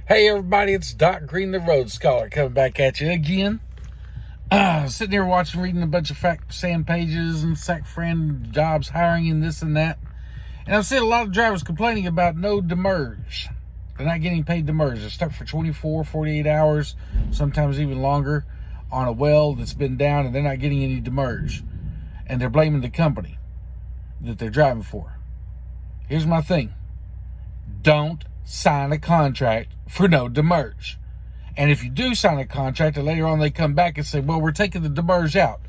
Hey everybody, it's Doc Green, the Road Scholar, coming back at you again. Sitting here reading a bunch of Frac sand pages and Sac Friend jobs hiring and this and that. And I've seen a lot of drivers complaining about no Demiurge. They're not getting paid Demiurge. They're stuck for 24, 48 hours, sometimes even longer, on a well that's been down, and they're not getting any Demiurge. And they're blaming the company that they're driving for. Here's my thing. Don't sign a contract for no Demiurge. And if you do sign a contract and later on they come back and say, well, we're taking the Demiurge out,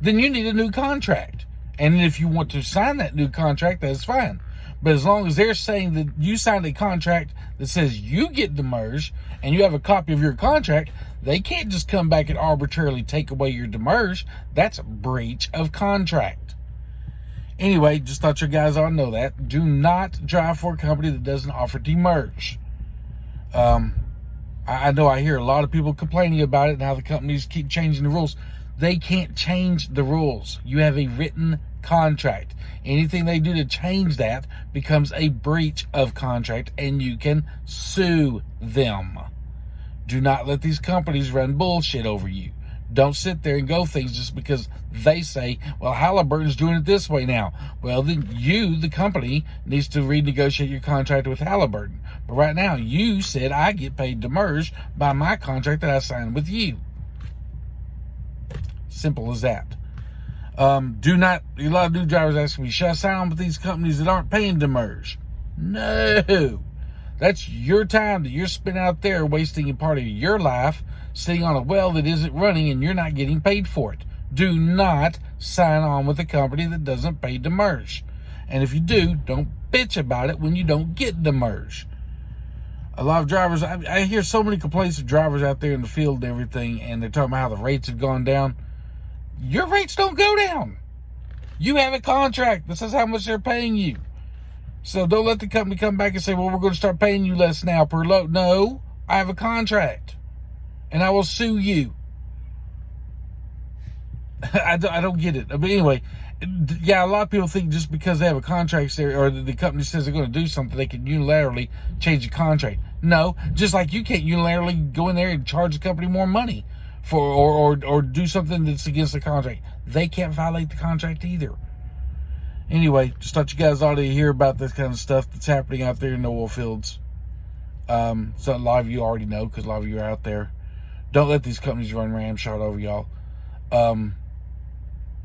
then you need a new contract. And if you want to sign that new contract, that's fine. But as long as they're saying that you signed a contract that says you get Demiurge and you have a copy of your contract, they can't just come back and arbitrarily take away your Demiurge. That's a breach of contract. Anyway, just thought you guys ought to know that. Do not drive for a company that doesn't offer Demiurge. I know I hear a lot of people complaining about it and how the companies keep changing the rules. They can't change the rules. You have a written contract. Anything they do to change that becomes a breach of contract, and you can sue them. Do not let these companies run bullshit over you. Don't sit there and go things just because they say, well, Halliburton's doing it this way now. Well, then you, the company, needs to renegotiate your contract with Halliburton. But right now, you said I get paid Demiurge by my contract that I signed with you. Simple as that. A lot of new drivers ask me, should I sign on with these companies that aren't paying Demiurge? No. That's your time that you're spending out there wasting a part of your life sitting on a well that isn't running and you're not getting paid for it. Do not sign on with a company that doesn't pay Demiurge. And if you do, don't bitch about it when you don't get Demiurge. A lot of drivers, I hear so many complaints of drivers out there in the field and everything, and they're talking about how the rates have gone down. Your rates don't go down. You have a contract that says how much they're paying you. So don't let the company come back and say, well, we're going to start paying you less now per load. No, I have a contract, and I will sue you. I don't get it. But anyway, yeah, a lot of people think just because they have a contract there, or the company says they're going to do something, they can unilaterally change the contract. No, just like you can't unilaterally go in there and charge the company more money for or do something that's against the contract. They can't violate the contract either. Anyway, just thought you guys ought to hear about this kind of stuff that's happening out there in the oil fields. So a lot of you already know because a lot of you are out there. Don't let these companies run ramshot over y'all.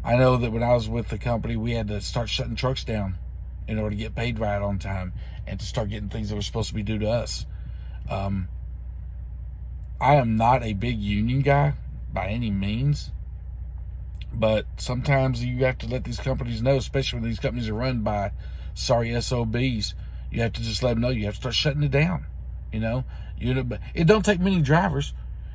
I know that when I was with the company, we had to start shutting trucks down in order to get paid right on time and to start getting things that were supposed to be due to us. I am not a big union guy by any means, but sometimes you have to let these companies know, especially when these companies are run by sorry SOBs. You have to just let them know you have to start shutting it down. It don't take many drivers.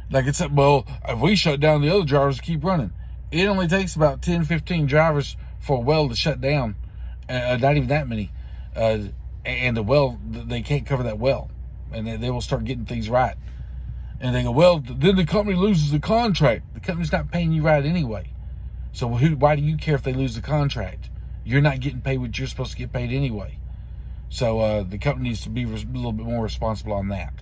Like it's, well, if we shut down, the other drivers keep running. It only takes about 10, 15 drivers for a well to shut down. Not even that many. And the well, they can't cover that well. And they will start getting things right. And they go, well, then the company loses the contract. The company's not paying you right anyway. So why do you care if they lose the contract? You're not getting paid what you're supposed to get paid anyway. So the company needs to be a little bit more responsible on that.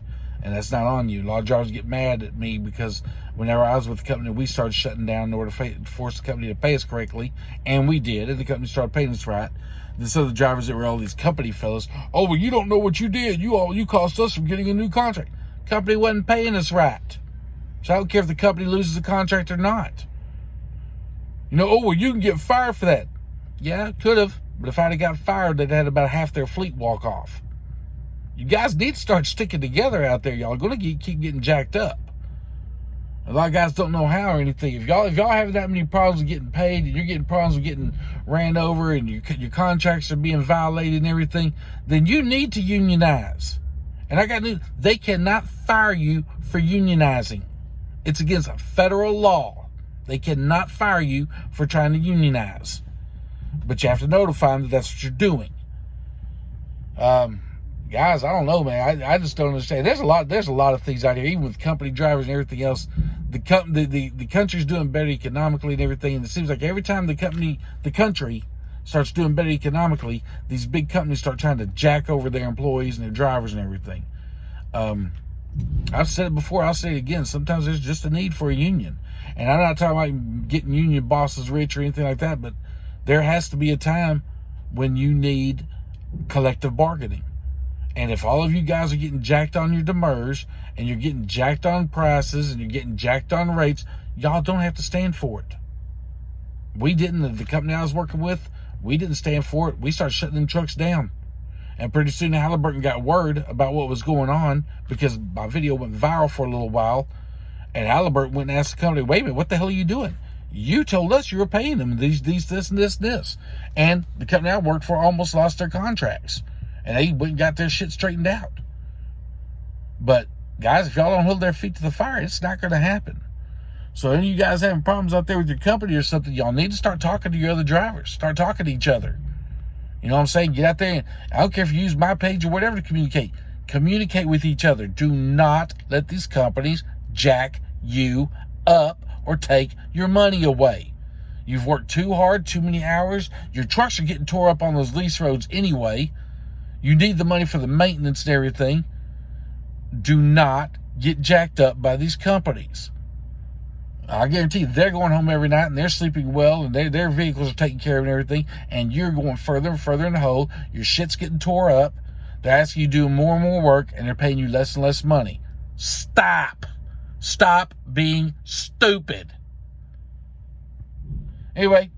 And that's not on you. A lot of drivers get mad at me because whenever I was with the company, we started shutting down in order to force the company to pay us correctly. And we did. And the company started paying us right. And so the drivers that were all these company fellas, oh, well, you don't know what you did. You cost us from getting a new contract. Company wasn't paying us right. So I don't care if the company loses the contract or not. Oh, well, you can get fired for that. Yeah, could have. But if I'd have got fired, they'd had about half their fleet walk off. You guys need to start sticking together out there. Y'all are going to keep getting jacked up. A lot of guys don't know how or anything. If y'all having that many problems with getting paid, and you're getting problems with getting ran over, and your contracts are being violated and everything, then you need to unionize. And I got news. They cannot fire you for unionizing. It's against federal law. They cannot fire you for trying to unionize. But you have to notify them that that's what you're doing. Guys, I don't know, man. I just don't understand. There's a lot of things out here, even with company drivers and everything else. The country's doing better economically and everything, and it seems like every time the country starts doing better economically, these big companies start trying to jack over their employees and their drivers and everything. I've said it before, I'll say it again. Sometimes there's just a need for a union. And I'm not talking about getting union bosses rich or anything like that, but there has to be a time when you need collective bargaining. And if all of you guys are getting jacked on your Demiurge, and you're getting jacked on prices, and you're getting jacked on rates, y'all don't have to stand for it. We didn't. The company I was working with, we didn't stand for it. We started shutting them trucks down. And pretty soon Halliburton got word about what was going on, because my video went viral for a little while. And Halliburton went and asked the company, wait a minute, what the hell are you doing? You told us you were paying them these, this, and this, and this. And the company I worked for almost lost their contracts. And they went and got their shit straightened out. But, guys, if y'all don't hold their feet to the fire, it's not going to happen. So any of you guys having problems out there with your company or something, y'all need to start talking to your other drivers. Start talking to each other. You know what I'm saying? Get out there, and I don't care if you use my page or whatever to communicate. Communicate with each other. Do not let these companies jack you up or take your money away. You've worked too hard, too many hours. Your trucks are getting tore up on those lease roads anyway. You need the money for the maintenance and everything. Do not get jacked up by these companies. I guarantee you, they're going home every night and they're sleeping well, and their vehicles are taken care of and everything, and you're going further and further in the hole. Your shit's getting tore up. They're asking you to do more and more work, and they're paying you less and less money. Stop. Stop being stupid. Anyway,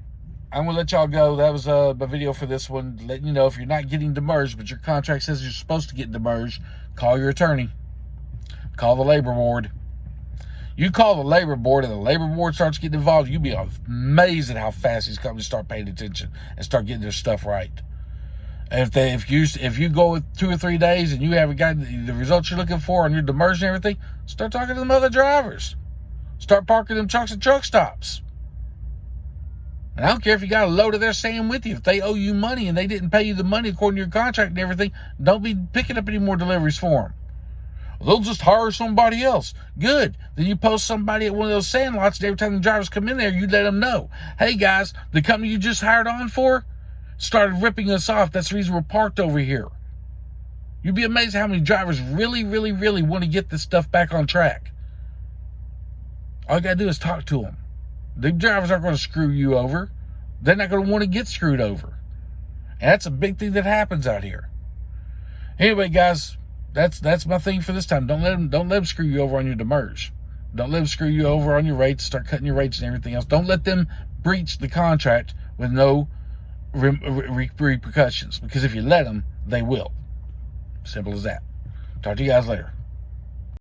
I'm going to let y'all go. That was my video for this one. Letting you know, if you're not getting Demiurge, but your contract says you're supposed to get Demiurge, call your attorney. Call the labor board. You call the labor board and the labor board starts getting involved, you'll be amazed at how fast these companies start paying attention and start getting their stuff right. And if you go with 2 or 3 days and you haven't got the results you're looking for on your Demiurge and everything, start talking to them other drivers. Start parking them trucks at truck stops. And I don't care if you got a load of their sand with you. If they owe you money and they didn't pay you the money according to your contract and everything, don't be picking up any more deliveries for them. They'll just hire somebody else. Good. Then you post somebody at one of those sand lots, and every time the drivers come in there, you let them know, hey guys, the company you just hired on for started ripping us off. That's the reason we're parked over here. You'd be amazed how many drivers really, really, really want to get this stuff back on track. All you got to do is talk to them. The drivers aren't going to screw you over. They're not going to want to get screwed over. And that's a big thing that happens out here. Anyway, guys, that's my thing for this time. Don't let them screw you over on your Demiurge. Don't let them screw you over on your rates, start cutting your rates and everything else. Don't let them breach the contract with no repercussions, because if you let them, they will. Simple as that. Talk to you guys later.